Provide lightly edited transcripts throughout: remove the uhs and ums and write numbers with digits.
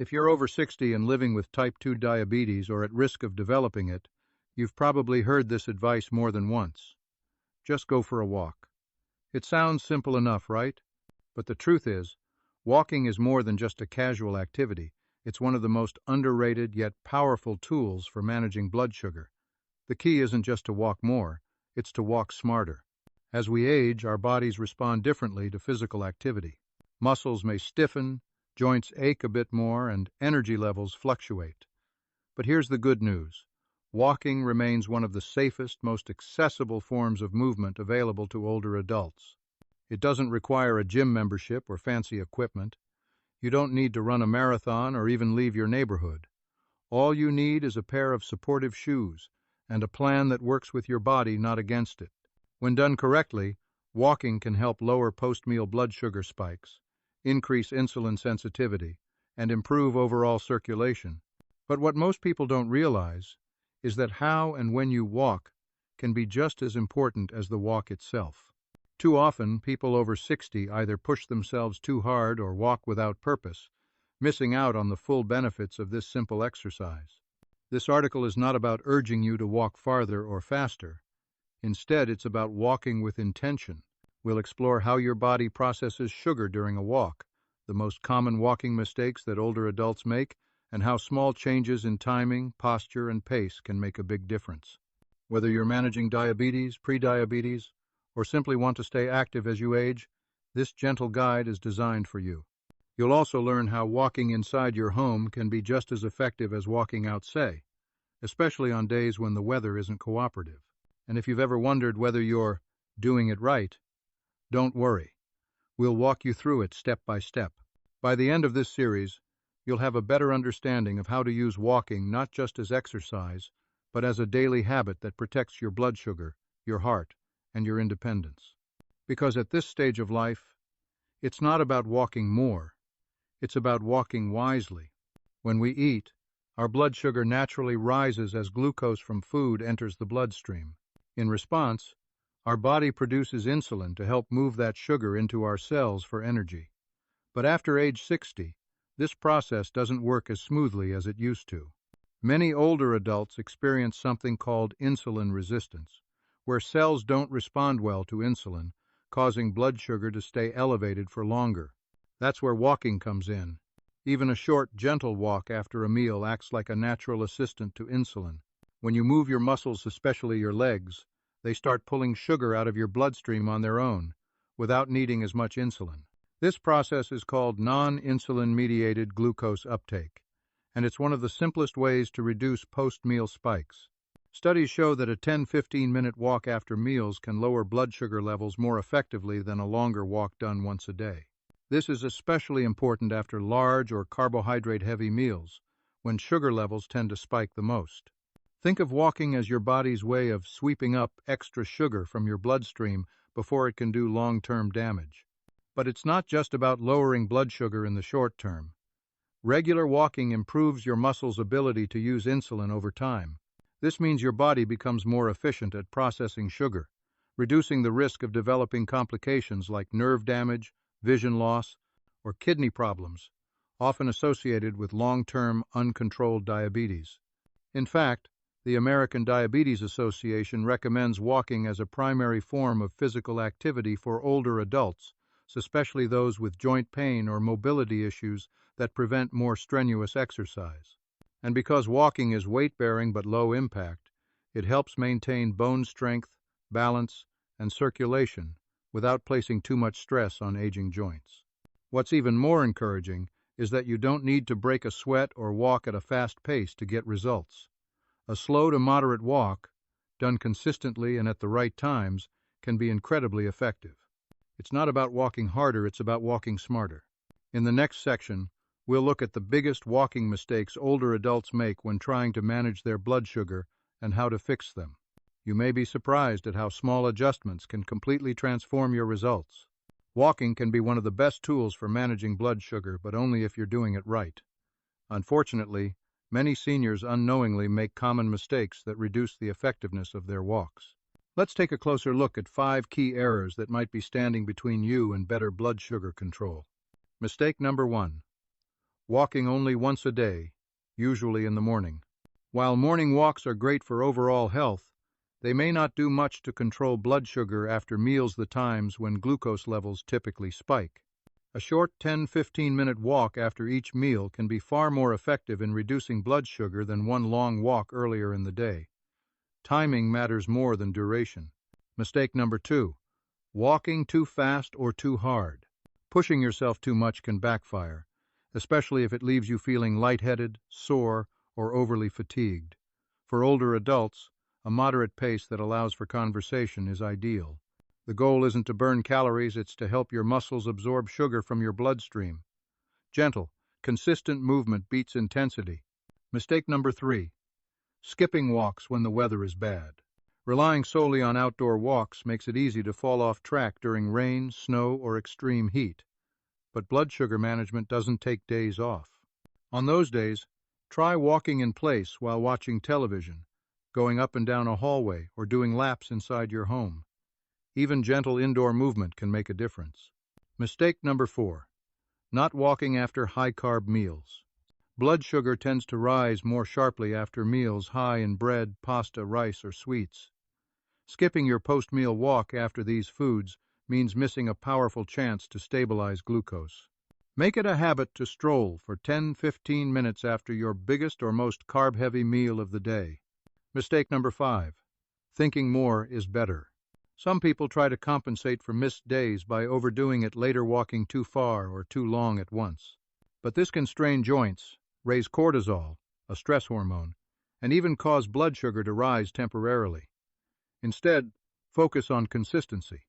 If you're over 60 and living with type 2 diabetes or at risk of developing it, you've probably heard this advice more than once. Just go for a walk. It sounds simple enough, right? But the truth is, walking is more than just a casual activity. It's one of the most underrated yet powerful tools for managing blood sugar. The key isn't just to walk more, it's to walk smarter. As we age, our bodies respond differently to physical activity. Muscles may stiffen, joints ache a bit more, and energy levels fluctuate. But here's the good news. Walking remains one of the safest, most accessible forms of movement available to older adults. It doesn't require a gym membership or fancy equipment. You don't need to run a marathon or even leave your neighborhood. All you need is a pair of supportive shoes and a plan that works with your body, not against it. When done correctly, walking can help lower post-meal blood sugar spikes, increase insulin sensitivity, and improve overall circulation. But what most people don't realize is that how and when you walk can be just as important as the walk itself. Too often, people over 60 either push themselves too hard or walk without purpose, missing out on the full benefits of this simple exercise. This article is not about urging you to walk farther or faster. Instead, it's about walking with intention. We'll explore how your body processes sugar during a walk, the most common walking mistakes that older adults make, and how small changes in timing, posture, and pace can make a big difference. Whether you're managing diabetes, prediabetes, or simply want to stay active as you age, this gentle guide is designed for you. You'll also learn how walking inside your home can be just as effective as walking outside, especially on days when the weather isn't cooperative. And if you've ever wondered whether you're doing it right, don't worry. We'll walk you through it step by step. By the end of this series, you'll have a better understanding of how to use walking not just as exercise, but as a daily habit that protects your blood sugar, your heart, and your independence. Because at this stage of life, it's not about walking more, it's about walking wisely. When we eat, our blood sugar naturally rises as glucose from food enters the bloodstream. In response, our body produces insulin to help move that sugar into our cells for energy. But after age 60, this process doesn't work as smoothly as it used to. Many older adults experience something called insulin resistance, where cells don't respond well to insulin, causing blood sugar to stay elevated for longer. That's where walking comes in. Even a short, gentle walk after a meal acts like a natural assistant to insulin. When you move your muscles, especially your legs, they start pulling sugar out of your bloodstream on their own, without needing as much insulin. This process is called non-insulin-mediated glucose uptake, and it's one of the simplest ways to reduce post-meal spikes. Studies show that a 10-15-minute walk after meals can lower blood sugar levels more effectively than a longer walk done once a day. This is especially important after large or carbohydrate-heavy meals, when sugar levels tend to spike the most. Think of walking as your body's way of sweeping up extra sugar from your bloodstream before it can do long-term damage. But it's not just about lowering blood sugar in the short term. Regular walking improves your muscles' ability to use insulin over time. This means your body becomes more efficient at processing sugar, reducing the risk of developing complications like nerve damage, vision loss, or kidney problems, often associated with long-term uncontrolled diabetes. In fact, the American Diabetes Association recommends walking as a primary form of physical activity for older adults, especially those with joint pain or mobility issues that prevent more strenuous exercise. And because walking is weight-bearing but low impact, it helps maintain bone strength, balance, and circulation without placing too much stress on aging joints. What's even more encouraging is that you don't need to break a sweat or walk at a fast pace to get results. A slow to moderate walk, done consistently and at the right times, can be incredibly effective. It's not about walking harder, it's about walking smarter. In the next section, we'll look at the biggest walking mistakes older adults make when trying to manage their blood sugar and how to fix them. You may be surprised at how small adjustments can completely transform your results. Walking can be one of the best tools for managing blood sugar, but only if you're doing it right. Unfortunately, many seniors unknowingly make common mistakes that reduce the effectiveness of their walks. Let's take a closer look at 5 key errors that might be standing between you and better blood sugar control. Mistake number 1. walking only once a day, usually in the morning. While morning walks are great for overall health, they may not do much to control blood sugar after meals, the times when glucose levels typically spike. A short 10-15-minute walk after each meal can be far more effective in reducing blood sugar than one long walk earlier in the day. Timing matters more than duration. Mistake number 2. Walking too fast or too hard. Pushing yourself too much can backfire, especially if it leaves you feeling lightheaded, sore, or overly fatigued. For older adults, a moderate pace that allows for conversation is ideal. The goal isn't to burn calories, it's to help your muscles absorb sugar from your bloodstream. Gentle, consistent movement beats intensity. Mistake number 3. Skipping walks when the weather is bad. Relying solely on outdoor walks makes it easy to fall off track during rain, snow, or extreme heat. But blood sugar management doesn't take days off. On those days, try walking in place while watching television, going up and down a hallway, or doing laps inside your home. Even gentle indoor movement can make a difference. Mistake number 4. Not walking after high-carb meals. Blood sugar tends to rise more sharply after meals high in bread, pasta, rice, or sweets. Skipping your post-meal walk after these foods means missing a powerful chance to stabilize glucose. Make it a habit to stroll for 10-15 minutes after your biggest or most carb-heavy meal of the day. Mistake number 5. Thinking more is better. Some people try to compensate for missed days by overdoing it later, walking too far or too long at once. But this can strain joints, raise cortisol, a stress hormone, and even cause blood sugar to rise temporarily. Instead, focus on consistency.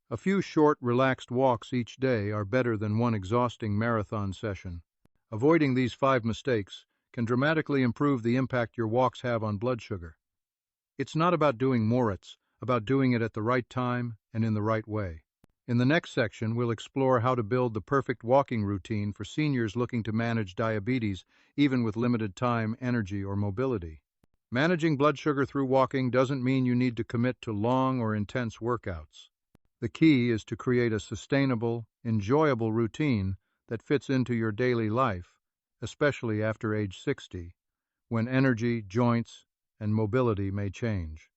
A few short, relaxed walks each day are better than one exhausting marathon session. Avoiding these 5 mistakes can dramatically improve the impact your walks have on blood sugar. It's not about doing more, it's about doing it at the right time and in the right way. In the next section, we'll explore how to build the perfect walking routine for seniors looking to manage diabetes, even with limited time, energy, or mobility. Managing blood sugar through walking doesn't mean you need to commit to long or intense workouts. The key is to create a sustainable, enjoyable routine that fits into your daily life, especially after age 60, when energy, joints, and mobility may change.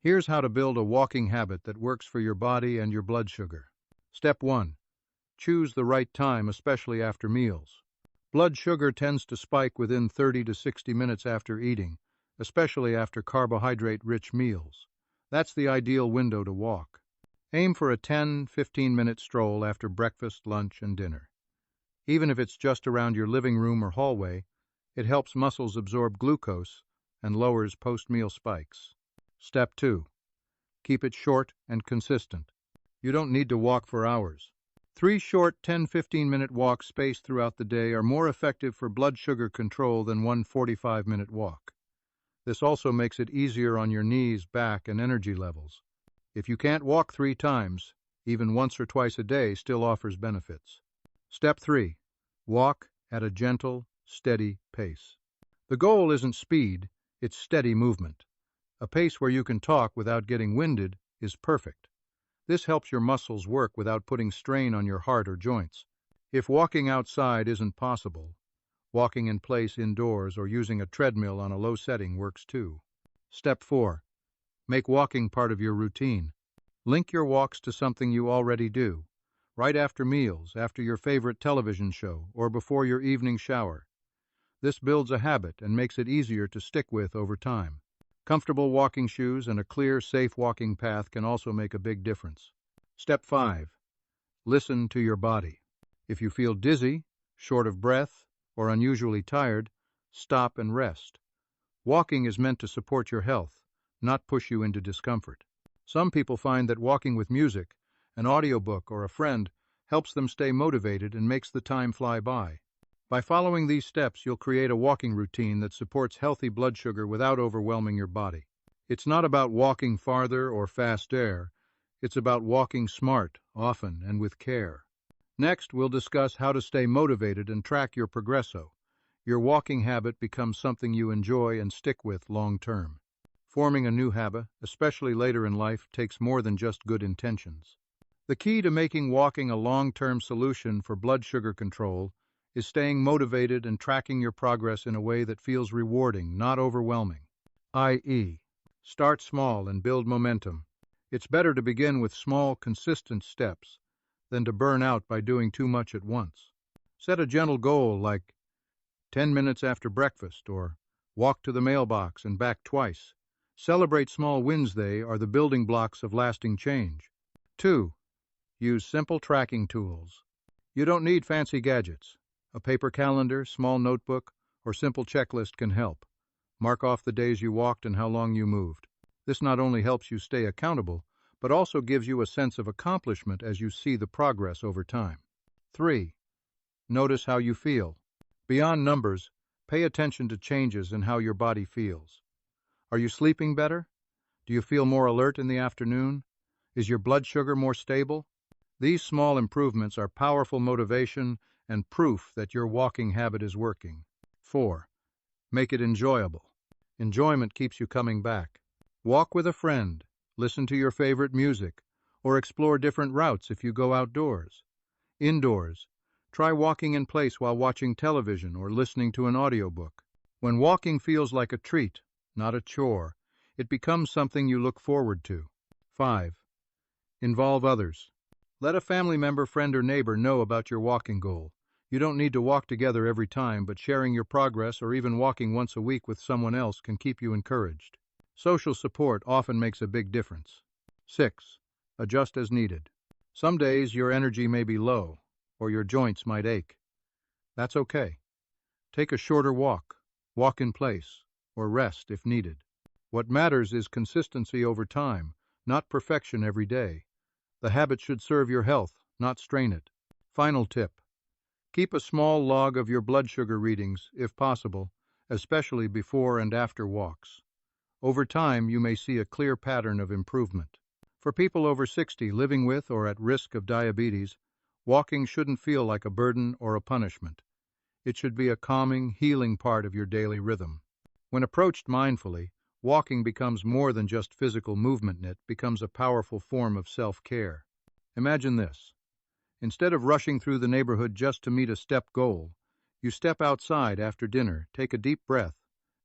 Here's how to build a walking habit that works for your body and your blood sugar. Step 1. Choose the right time, especially after meals. Blood sugar tends to spike within 30 to 60 minutes after eating, especially after carbohydrate-rich meals. That's the ideal window to walk. Aim for a 10-15-minute stroll after breakfast, lunch, and dinner. Even if it's just around your living room or hallway, it helps muscles absorb glucose and lowers post-meal spikes. Step 2. Keep it short and consistent. You don't need to walk for hours. 3 short 10-15-minute walks spaced throughout the day are more effective for blood sugar control than one 45-minute walk. This also makes it easier on your knees, back, and energy levels. If you can't walk 3 times, even once or twice a day still offers benefits. Step 3. Walk at a gentle, steady pace. The goal isn't speed, it's steady movement. A pace where you can talk without getting winded is perfect. This helps your muscles work without putting strain on your heart or joints. If walking outside isn't possible, walking in place indoors or using a treadmill on a low setting works too. Step 4. Make walking part of your routine. Link your walks to something you already do, right after meals, after your favorite television show, or before your evening shower. This builds a habit and makes it easier to stick with over time. Comfortable walking shoes and a clear, safe walking path can also make a big difference. Step 5. Listen to your body. If you feel dizzy, short of breath, or unusually tired, stop and rest. Walking is meant to support your health, not push you into discomfort. Some people find that walking with music, an audiobook, or a friend helps them stay motivated and makes the time fly by. By following these steps, you'll create a walking routine that supports healthy blood sugar without overwhelming your body. It's not about walking farther or fast air. It's about walking smart, often, and with care. Next, we'll discuss how to stay motivated and track your progresso. Your walking habit becomes something you enjoy and stick with long term. Forming a new habit, especially later in life, takes more than just good intentions. The key to making walking a long-term solution for blood sugar control is staying motivated and tracking your progress in a way that feels rewarding, not overwhelming. I.e., start small and build momentum. It's better to begin with small, consistent steps than to burn out by doing too much at once. Set a gentle goal like 10 minutes after breakfast or walk to the mailbox and back twice. Celebrate small wins. They are the building blocks of lasting change. 2. Use simple tracking tools. You don't need fancy gadgets. A paper calendar, small notebook, or simple checklist can help. Mark off the days you walked and how long you moved. This not only helps you stay accountable, but also gives you a sense of accomplishment as you see the progress over time. 3. Notice how you feel. Beyond numbers, pay attention to changes in how your body feels. Are you sleeping better? Do you feel more alert in the afternoon? Is your blood sugar more stable? These small improvements are powerful motivation and proof that your walking habit is working. 4. Make it enjoyable. Enjoyment keeps you coming back. Walk with a friend, listen to your favorite music, or explore different routes if you go outdoors. Indoors, try walking in place while watching television or listening to an audiobook. When walking feels like a treat, not a chore, it becomes something you look forward to. 5. Involve others. Let a family member, friend, or neighbor know about your walking goal. You don't need to walk together every time, but sharing your progress or even walking once a week with someone else can keep you encouraged. Social support often makes a big difference. 6. Adjust as needed. Some days your energy may be low, or your joints might ache. That's okay. Take a shorter walk, walk in place, or rest if needed. What matters is consistency over time, not perfection every day. The habit should serve your health, not strain it. Final tip. Keep a small log of your blood sugar readings, if possible, especially before and after walks. Over time, you may see a clear pattern of improvement. For people over 60 living with or at risk of diabetes, walking shouldn't feel like a burden or a punishment. It should be a calming, healing part of your daily rhythm. When approached mindfully, walking becomes more than just physical movement. It becomes a powerful form of self-care. Imagine this. Instead of rushing through the neighborhood just to meet a step goal, you step outside after dinner, take a deep breath,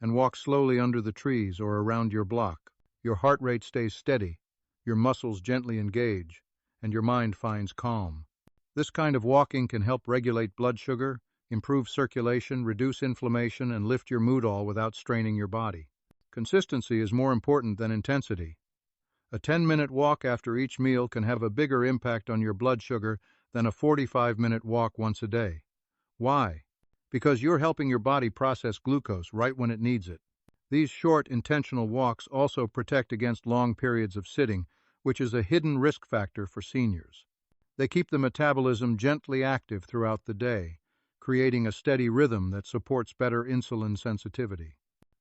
and walk slowly under the trees or around your block. Your heart rate stays steady, your muscles gently engage, and your mind finds calm. This kind of walking can help regulate blood sugar, improve circulation, reduce inflammation, and lift your mood, all without straining your body. Consistency is more important than intensity. A 10-minute walk after each meal can have a bigger impact on your blood sugar than a 45-minute walk once a day. Why? Because you're helping your body process glucose right when it needs it. These short, intentional walks also protect against long periods of sitting, which is a hidden risk factor for seniors. They keep the metabolism gently active throughout the day, creating a steady rhythm that supports better insulin sensitivity.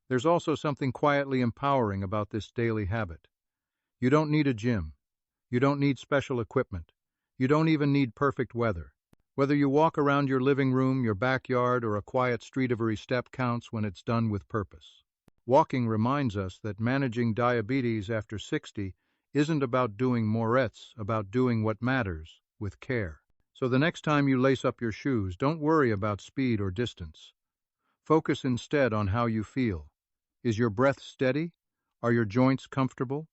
There's also something quietly empowering about this daily habit. You don't need a gym. You don't need special equipment. You don't even need perfect weather. Whether you walk around your living room, your backyard, or a quiet street, every step counts when it's done with purpose. Walking reminds us that managing diabetes after 60 isn't about doing more, it's about doing what matters with care. So the next time you lace up your shoes, don't worry about speed or distance. Focus instead on how you feel. Is your breath steady? Are your joints comfortable?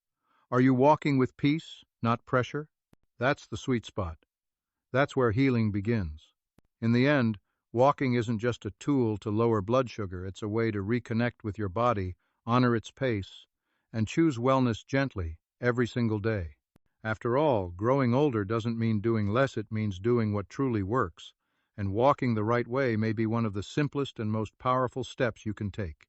Are you walking with peace, not pressure? That's the sweet spot. That's where healing begins. In the end, walking isn't just a tool to lower blood sugar, it's a way to reconnect with your body, honor its pace, and choose wellness gently every single day. After all, growing older doesn't mean doing less, it means doing what truly works, and walking the right way may be one of the simplest and most powerful steps you can take.